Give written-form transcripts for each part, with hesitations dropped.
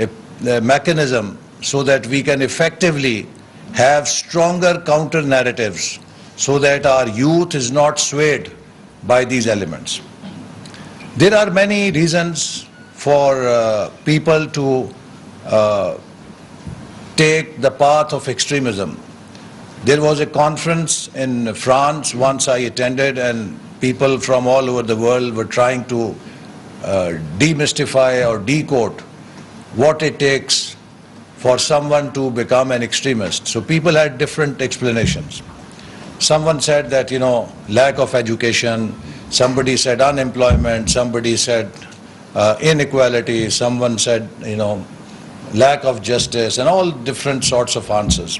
a mechanism so that we can effectively have stronger counter narratives so that our youth is not swayed by these elements. There are many reasons for people to take the path of extremism. There was a conference in France once I attended, and people from all over the world were trying to demystify or decode what it takes for someone to become an extremist. So people had different explanations. Someone said that, lack of education, somebody said unemployment, somebody said inequality, someone said, lack of justice, and all different sorts of answers.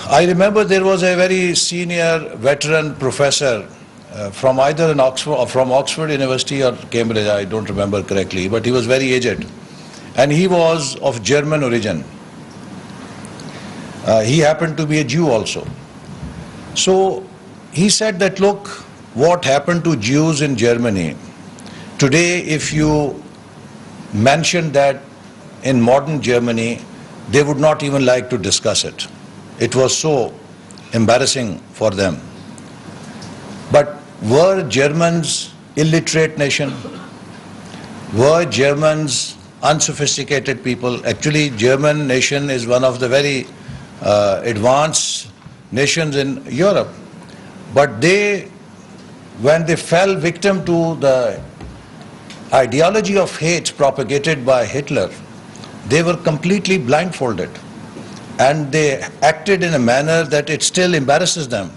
I remember there was a very senior veteran professor from either from Oxford University or Cambridge, I don't remember correctly, but he was very aged. And he was of German origin. He happened to be a Jew also. So he said that, look, what happened to Jews in Germany, today if you mention that in modern Germany, they would not even like to discuss it. It was so embarrassing for them. But were Germans illiterate nation? Were Germans unsophisticated people? Actually, German nation is one of the very advanced nations in Europe. But when they fell victim to the ideology of hate propagated by Hitler, they were completely blindfolded. And they acted in a manner that it still embarrasses them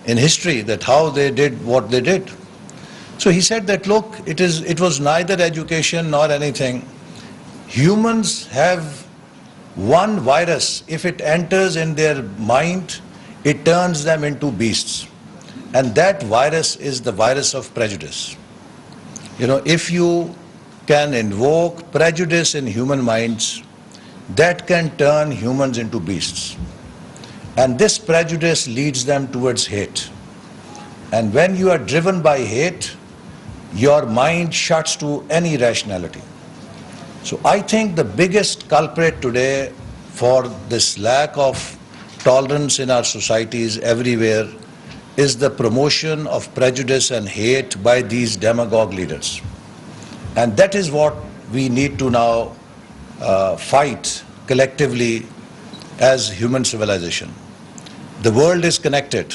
in history, that how they did what they did. So he said that, look, it was neither education nor anything. Humans have one virus. If it enters in their mind, it turns them into beasts. And that virus is the virus of prejudice. If you can invoke prejudice in human minds, that can turn humans into beasts. And this prejudice leads them towards hate. And when you are driven by hate, your mind shuts to any rationality. So I think the biggest culprit today for this lack of tolerance in our societies everywhere is the promotion of prejudice and hate by these demagogue leaders. And that is what we need to now fight collectively as human civilization. The world is connected,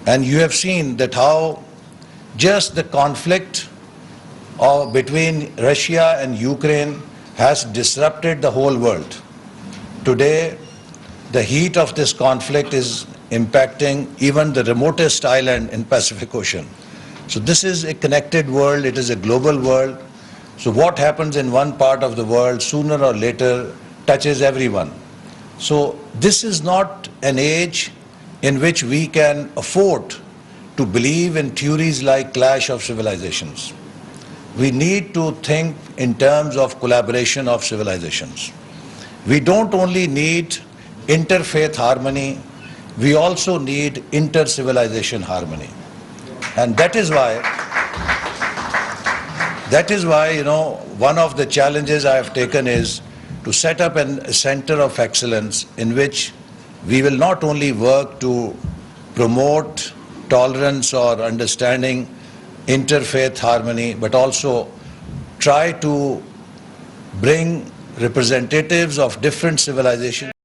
and you have seen that how just the conflict between Russia and Ukraine has disrupted the whole world. Today, the heat of this conflict is impacting even the remotest island in Pacific Ocean. So this is a connected world, it is a global world. So what happens in one part of the world sooner or later touches everyone. So this is not an age in which we can afford to believe in theories like clash of civilizations. We need to think in terms of collaboration of civilizations. We don't only need interfaith harmony, we also need inter-civilization harmony. And that is why, one of the challenges I have taken is to set up a center of excellence in which we will not only work to promote tolerance or understanding interfaith harmony, but also try to bring representatives of different civilizations